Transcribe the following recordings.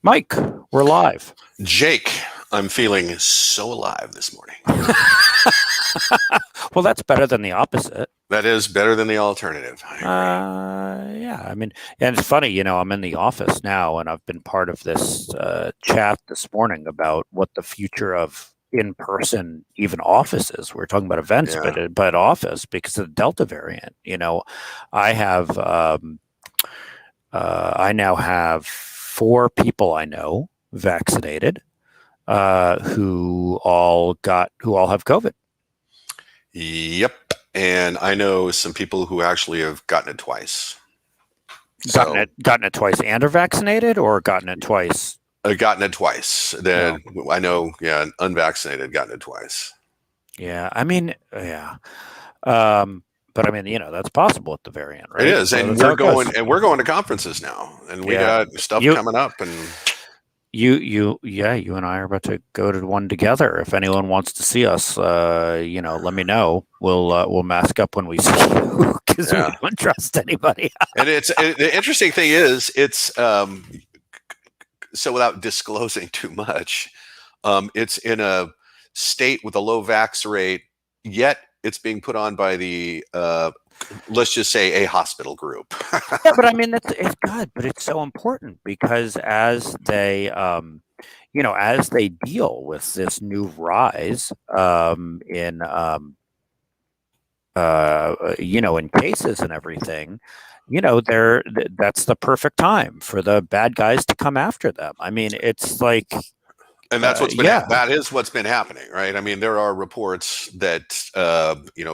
Mike, we're live. Jake, I'm feeling so alive this morning. Well, that's better than the opposite. That is better than the alternative. I agree. Yeah, I mean, and it's funny, I'm in the office now, and I've been part of this chat this morning about what the future of in-person, even office is. We're talking about events, Yeah. but office because of the Delta variant. I have, I now have four people I know vaccinated who all have COVID. Yep. And I know some people who actually have gotten it twice. Gotten it twice and are vaccinated, or gotten it twice? Gotten it twice. Then I know, unvaccinated gotten it twice. Yeah, I mean, yeah. But I mean, that's possible with the variant, right? It is, So and that's how it goes. we're going to conferences now, and we Yeah. got stuff You, coming up, and you and I are about to go to one together. If anyone wants to see us, let me know. We'll mask up when we see you because we don't trust anybody. And the interesting thing is, it's so without disclosing too much, it's in a state with a low vax rate, yet it's being put on by the let's just say a hospital group. Yeah, but I mean it's good, but it's so important because as they deal with this new rise in cases and everything, that's the perfect time for the bad guys to come after them. I mean, it's like, and that's what's been that is what's been happening, right? I mean, there are reports that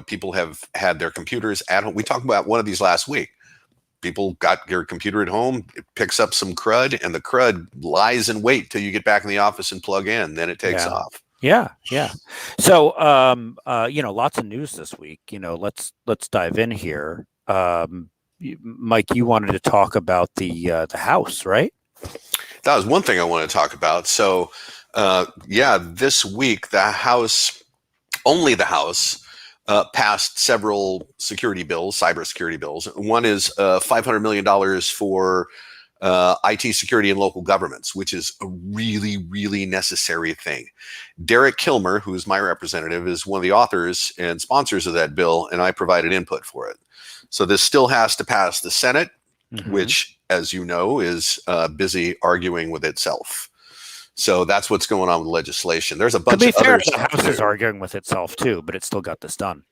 people have had their computers at home. We talked about one of these last week. People got your computer at home, it picks up some crud, and the crud lies in wait till you get back in the office and plug in. Then it takes off. Yeah. So, lots of news this week. Let's dive in here. Mike, you wanted to talk about the House, right? That was one thing I wanted to talk about. So, this week the House, passed several security bills, cybersecurity bills. One is $500 million for IT security in local governments, which is a really, really necessary thing. Derek Kilmer, who's my representative, is one of the authors and sponsors of that bill, and I provided input for it. So this still has to pass the Senate, which, as you know, is busy arguing with itself. So that's what's going on with legislation. There's a bunch of other stuff. The House is arguing with itself too, but it still got this done.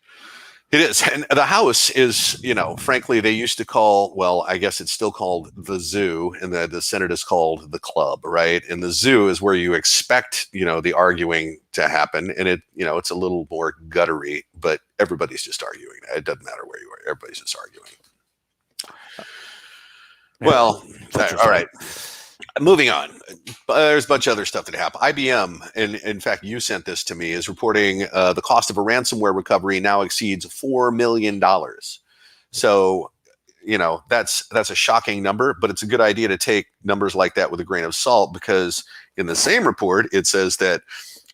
It is. And the House is, frankly, they used to call, well, I guess it's still called the zoo, and the Senate is called the club, right? And the zoo is where you expect, the arguing to happen. And it's a little more guttery, but everybody's just arguing. It doesn't matter where you are. Everybody's just arguing. Well, all right. Moving on, there's a bunch of other stuff that happened. IBM, and in fact, you sent this to me, is reporting the cost of a ransomware recovery now exceeds $4 million. So, that's a shocking number, but it's a good idea to take numbers like that with a grain of salt, because in the same report, it says that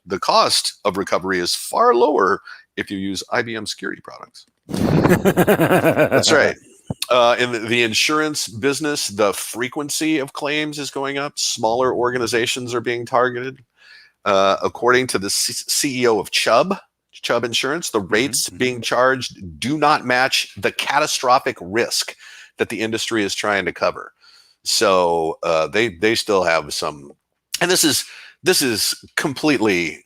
the cost of recovery is far lower if you use IBM security products. That's right. In the insurance business, the frequency of claims is going up. Smaller organizations are being targeted. According to the CEO of Chubb Insurance, the rates being charged do not match the catastrophic risk that the industry is trying to cover. So they still have some, and this is completely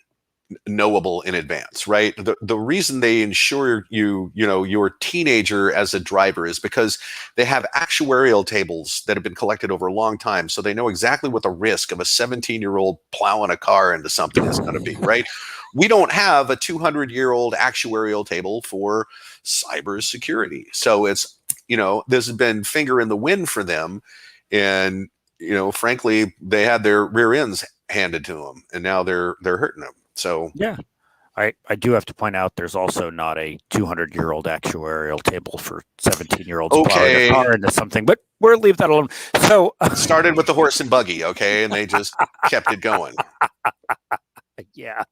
knowable in advance, right? The reason they insure your teenager as a driver is because they have actuarial tables that have been collected over a long time, so they know exactly what the risk of a 17-year-old plowing a car into something is going to be, right? We don't have a 200-year-old actuarial table for cybersecurity, so it's this has been finger in the wind for them, and frankly, they had their rear ends handed to them, and now they're hurting them. So yeah, I do have to point out there's also not a 200-year-old actuarial table for 17-year-olds plowing a car into something, but we'll leave that alone. So started with the horse and buggy, okay, and they just kept it going. Yeah.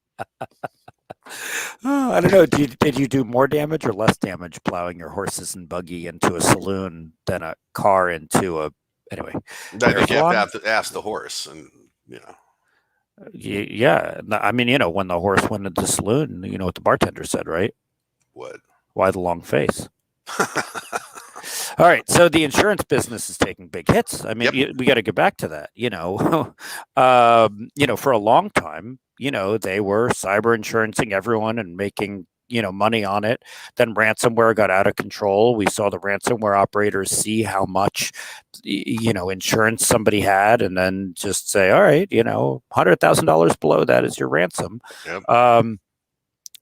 I don't know. Did you do more damage or less damage plowing your horses and buggy into a saloon than a car into a anyway, I think you there's have to ask the horse, and yeah. I mean, when the horse went into the saloon, you know what the bartender said, right? what? Why the long face? All right, so the insurance business is taking big hits. I mean, Yep. we got to get back to that. For a long time, they were cyber insurancing everyone and making money on it. Then ransomware got out of control. We saw the ransomware operators see how much insurance somebody had, and then just say, all right, $100,000 below that is your ransom. Yep.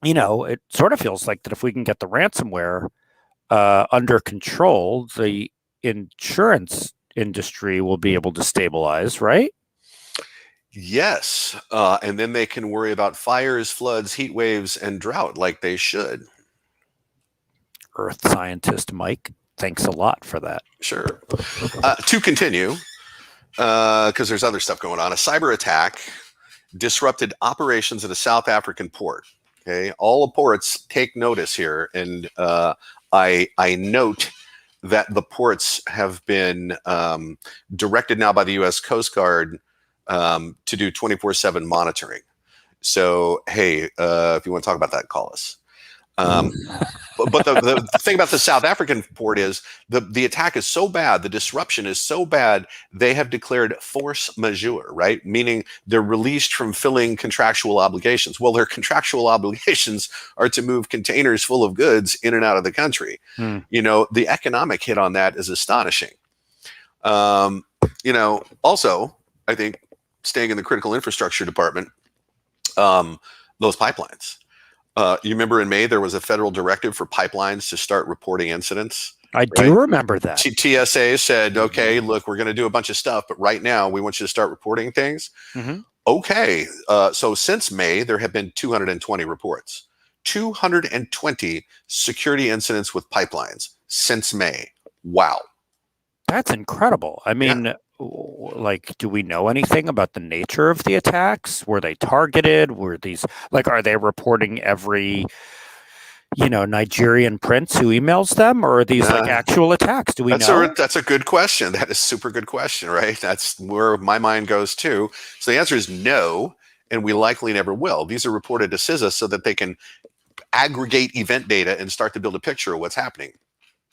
It sort of feels like that if we can get the ransomware under control, the insurance industry will be able to stabilize, right? Yes. And then they can worry about fires, floods, heat waves, and drought like they should. Earth scientist Mike, thanks a lot for that. Sure. To continue, because there's other stuff going on, a cyber attack disrupted operations at a South African port. Okay, all the ports take notice here, and I note that the ports have been directed now by the U.S. Coast Guard to do 24/7 monitoring. So, hey, if you want to talk about that, call us. But the thing about the South African port is the attack is so bad, the disruption is so bad, they have declared force majeure, right? Meaning they're released from filling contractual obligations. Well, their contractual obligations are to move containers full of goods in and out of the country. The economic hit on that is astonishing. Also, I think staying in the critical infrastructure department, those pipelines. You remember in May, there was a federal directive for pipelines to start reporting incidents. I do remember that. TSA said, okay, look, we're going to do a bunch of stuff, but right now we want you to start reporting things. Mm-hmm. Okay. So since May, there have been 220 reports, 220 security incidents with pipelines since May. Wow. That's incredible. I mean, do we know anything about the nature of the attacks? Were they targeted? Were these are they reporting every Nigerian prince who emails them, or are these actual attacks? Do we know? That's a good question. That is a super good question, right? That's where my mind goes too. So the answer is no, and we likely never will. These are reported to CISA so that they can aggregate event data and start to build a picture of what's happening.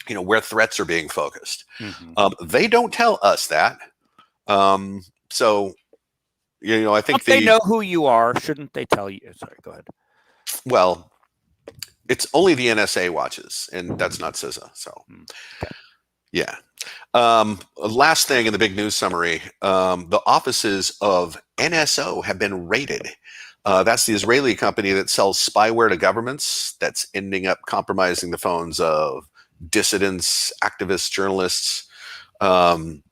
Where threats are being focused. Mm-hmm. They don't tell us that. So, I think if they know who you are, shouldn't they tell you? Sorry, go ahead. Well, it's only the NSA watches, and that's not CISA. So, okay. Yeah. Last thing in the big news summary, the offices of NSO have been raided. That's the Israeli company that sells spyware to governments that's ending up compromising the phones of dissidents, activists, journalists. And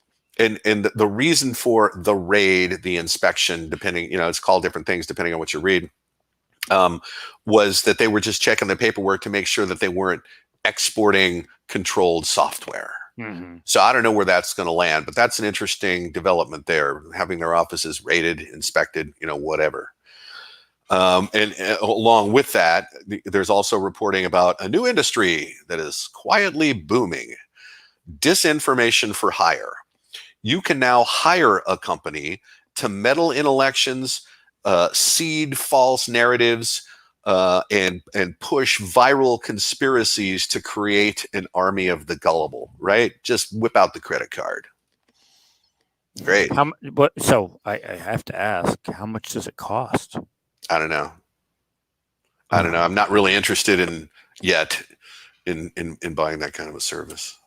the reason for the raid, the inspection, depending, it's called different things depending on what you read, was that they were just checking the paperwork to make sure that they weren't exporting controlled software. Mm-hmm. So I don't know where that's going to land, but that's an interesting development there, having their offices raided, inspected, whatever. And along with that, there's also reporting about a new industry that is quietly booming: disinformation for hire. You can now hire a company to meddle in elections, seed false narratives, and push viral conspiracies to create an army of the gullible, right? Just whip out the credit card. Great. So I have to ask, how much does it cost? I don't know. I'm not really interested in buying that kind of a service.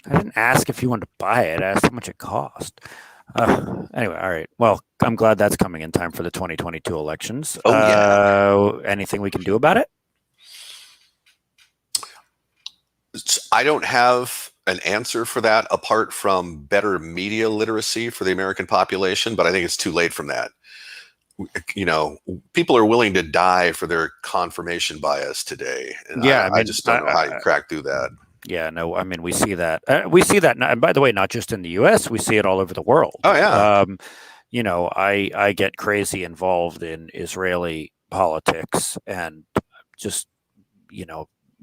I didn't ask if you wanted to buy it. I asked how much it cost. Anyway, all right. Well, I'm glad that's coming in time for the 2022 elections. Oh, yeah. Anything we can do about it? I don't have an answer for that apart from better media literacy for the American population, but I think it's too late from that. People are willing to die for their confirmation bias today. And I just don't know how you crack through that. Yeah, no, I mean, we see that. We see that, and by the way, not just in the U.S., we see it all over the world. Oh, yeah. I get crazy involved in Israeli politics and just,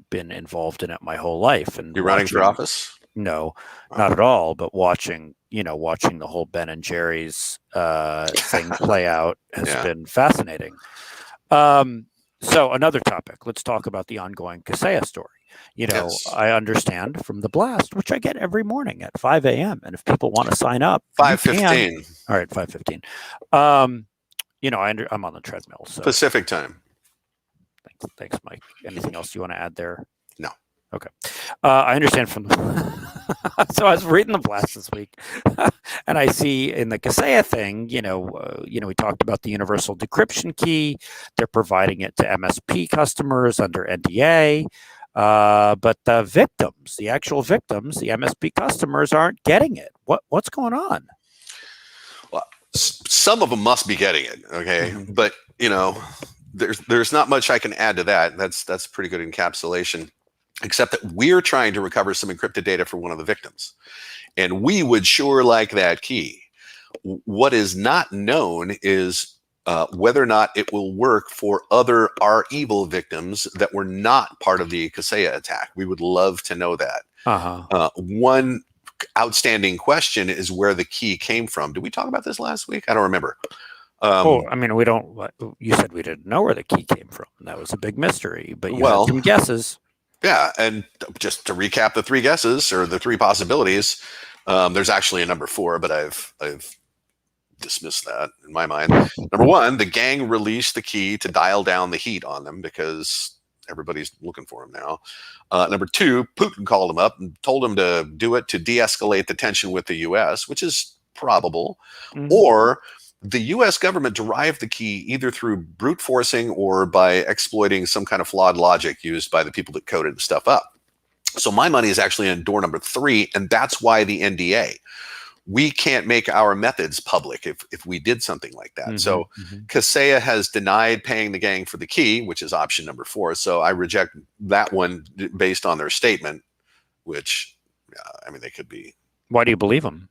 been involved in it my whole life. And you're running for office? No, not at all, but watching watching the whole Ben and Jerry's thing play out has been fascinating. So another topic. Let's talk about the ongoing Kaseya story. I understand from the blast, which I get every morning at 5 a.m. And if people want to sign up, 5:15. All right, 5:15. I'm on the treadmill. So Pacific time. Thanks, Mike. Anything else you want to add there? No. Okay. I understand from so I was reading the blast this week, and I see in the Kaseya thing, we talked about the universal decryption key. They're providing it to MSP customers under NDA, but the actual victims, the MSP customers, aren't getting it. What's going on? Well, some of them must be getting it, okay, but there's not much I can add to that. That's pretty good encapsulation. Except that we're trying to recover some encrypted data for one of the victims. And we would sure like that key. What is not known is whether or not it will work for other REvil victims that were not part of the Kaseya attack. We would love to know that. One outstanding question is where the key came from. Did we talk about this last week? I don't remember. We don't. You said we didn't know where the key came from. That was a big mystery, but you had some guesses. Yeah, and just to recap the three guesses or the three possibilities, there's actually a number 4, but I've dismissed that in my mind. Number 1, the gang released the key to dial down the heat on them because everybody's looking for him now. Number 2, Putin called him up and told him to do it to de-escalate the tension with the U.S., which is probable. Or the U.S. government derived the key either through brute forcing or by exploiting some kind of flawed logic used by the people that coded the stuff up. So my money is actually in door number 3, and that's why the NDA. We can't make our methods public if we did something like that. So Kaseya has denied paying the gang for the key, which is option number 4. So I reject that one based on their statement, which, they could be. Why do you believe them?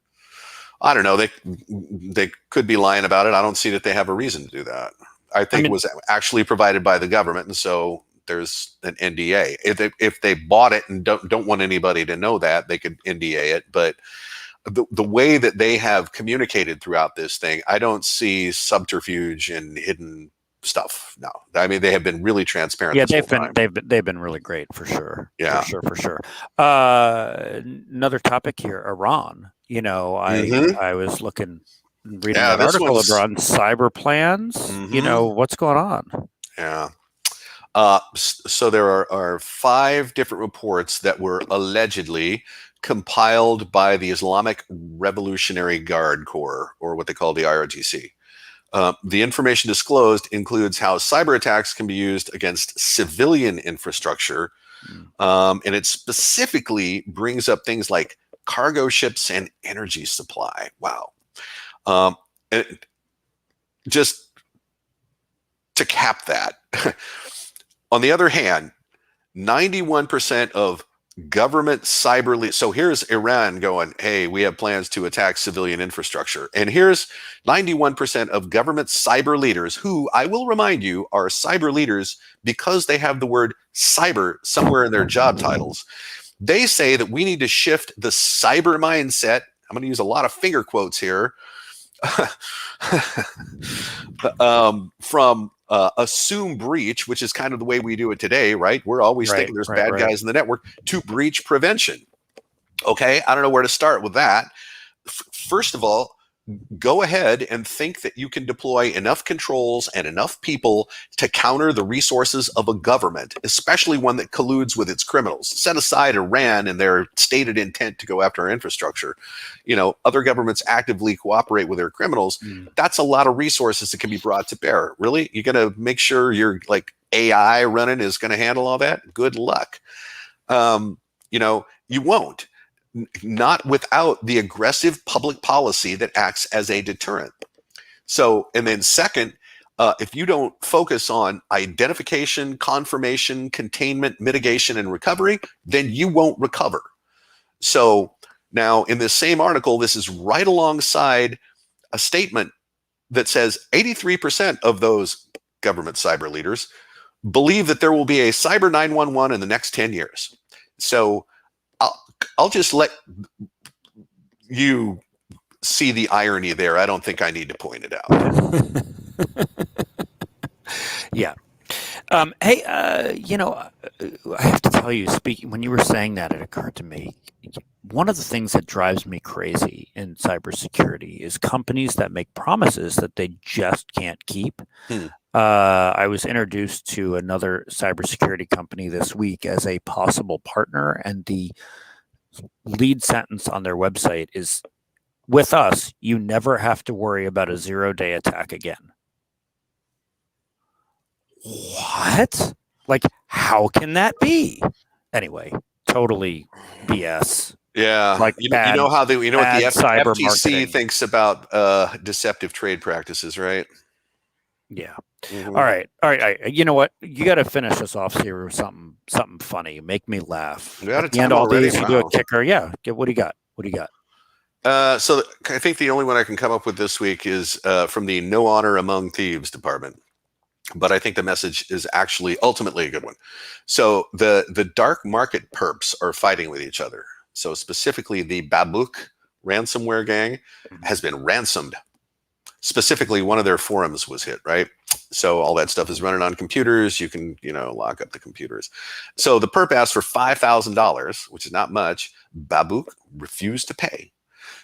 I don't know. They could be lying about it. I don't see that they have a reason to do that. I think it was actually provided by the government, and so there's an NDA. If they bought it and don't want anybody to know that, they could NDA it. But the way that they have communicated throughout this thing, I don't see subterfuge and hidden stuff. No, they have been really transparent. Yeah, they've been really great for sure. Yeah, for sure. Another topic here, Iran. I was reading an article about cyber plans. What's going on? Yeah. So there are 5 different reports that were allegedly compiled by the Islamic Revolutionary Guard Corps, or what they call the IRGC. The information disclosed includes how cyber attacks can be used against civilian infrastructure, and it specifically brings up things like cargo ships and energy supply. Wow. Just to cap that, on the other hand, 91% of government cyber so here's Iran going, hey, we have plans to attack civilian infrastructure. And here's 91% of government cyber leaders, who I will remind you are cyber leaders because they have the word cyber somewhere in their job titles. They say that we need to shift the cyber mindset. I'm going to use a lot of finger quotes here. From assume breach, which is kind of the way we do it today, right? We're always thinking there's bad guys in the network, to breach prevention. Okay, I don't know where to start with that. First of all, go ahead and think that you can deploy enough controls and enough people to counter the resources of a government, especially one that colludes with its criminals. Set aside Iran and their stated intent to go after our infrastructure. Other governments actively cooperate with their criminals. That's a lot of resources that can be brought to bear. Really? You're going to make sure your AI running is going to handle all that? Good luck. You won't. Not without the aggressive public policy that acts as a deterrent. So, and then second, if you don't focus on identification, confirmation, containment, mitigation, and recovery, then you won't recover. So now in this same article, this is right alongside a statement that says 83% of those government cyber leaders believe that there will be a cyber 911 in the next 10 years. So I'll just let you see the irony there. I don't think I need to point it out. Yeah. Hey, I have to tell you, speaking when you were saying that, it occurred to me. One of the things that drives me crazy in cybersecurity is companies that make promises that they just can't keep. Hmm. I was introduced to another cybersecurity company this week as a possible partner, and the lead sentence on their website is, "With us, you never have to worry about a 0-day attack again." What? Like, how can that be? Anyway, totally BS. Yeah, Like you bad, know how you know what the cyber FTC marketing. thinks about deceptive trade practices, right? Yeah. Mm-hmm. All right. All right. You know what? You got to finish us off here with something funny. Make me laugh. We're out At of the end time of all already. these, you do a Wow. kicker. Yeah. What do you got? What do you got? So I think the only one I can come up with this week is from the No Honor Among Thieves department. But I think the message is actually ultimately a good one. So the dark market perps are fighting with each other. So specifically, the Babook ransomware gang has been ransomed. Specifically, one of their forums was hit, right? So all that stuff is running on computers. You can, lock up the computers. So the perp asked for $5,000, which is not much. Babook refused to pay.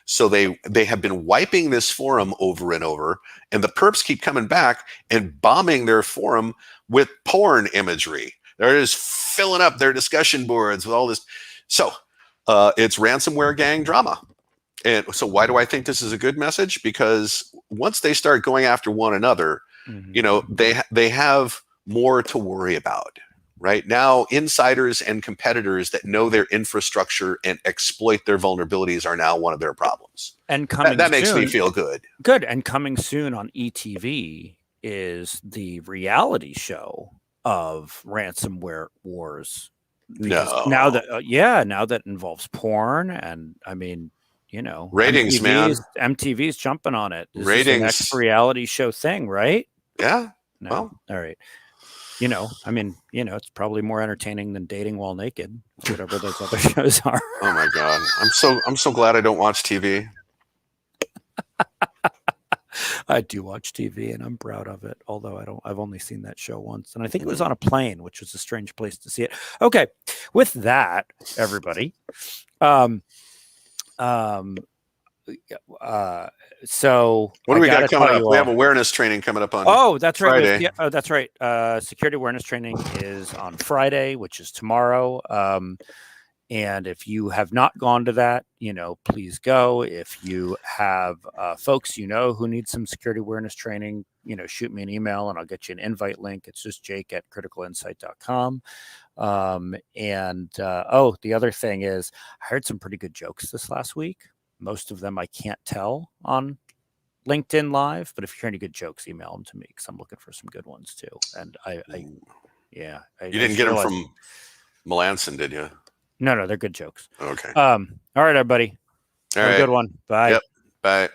So they have been wiping this forum over and over, and the perps keep coming back and bombing their forum with porn imagery. They're just filling up their discussion boards with all this. So it's ransomware gang drama. And so why do I think this is a good message? Because once they start going after one another, they have more to worry about. Right now, insiders and competitors that know their infrastructure and exploit their vulnerabilities are now one of their problems. And coming that makes soon, me feel good. Good. And coming soon on ETV is the reality show of ransomware wars. Because now that involves porn, and I mean, ratings, man. MTV's jumping on it. This ratings. Is the next reality show thing, right? Yeah. No. Well, all right. It's probably more entertaining than Dating While Naked, whatever those other shows are. Oh my God. I'm so glad I don't watch TV. I do watch TV and I'm proud of it. Although I've only seen that show once, and I think it was on a plane, which was a strange place to see it. Okay. With that, everybody, so what do we got coming up? We have awareness training coming up on that's Friday. Right. That's right. Security awareness training is on Friday, which is tomorrow. And if you have not gone to that, please go. If you have folks who need some security awareness training, shoot me an email and I'll get you an invite link. It's just jake@criticalinsight.com. The other thing is, I heard some pretty good jokes this last week. Most of them I can't tell on LinkedIn Live, but if you're any good jokes, email them to me because I'm looking for some good ones too. And you didn't get them from Melanson, did you? No, they're good jokes. Okay. All right, everybody. Have a good one. Bye. Yep. Bye.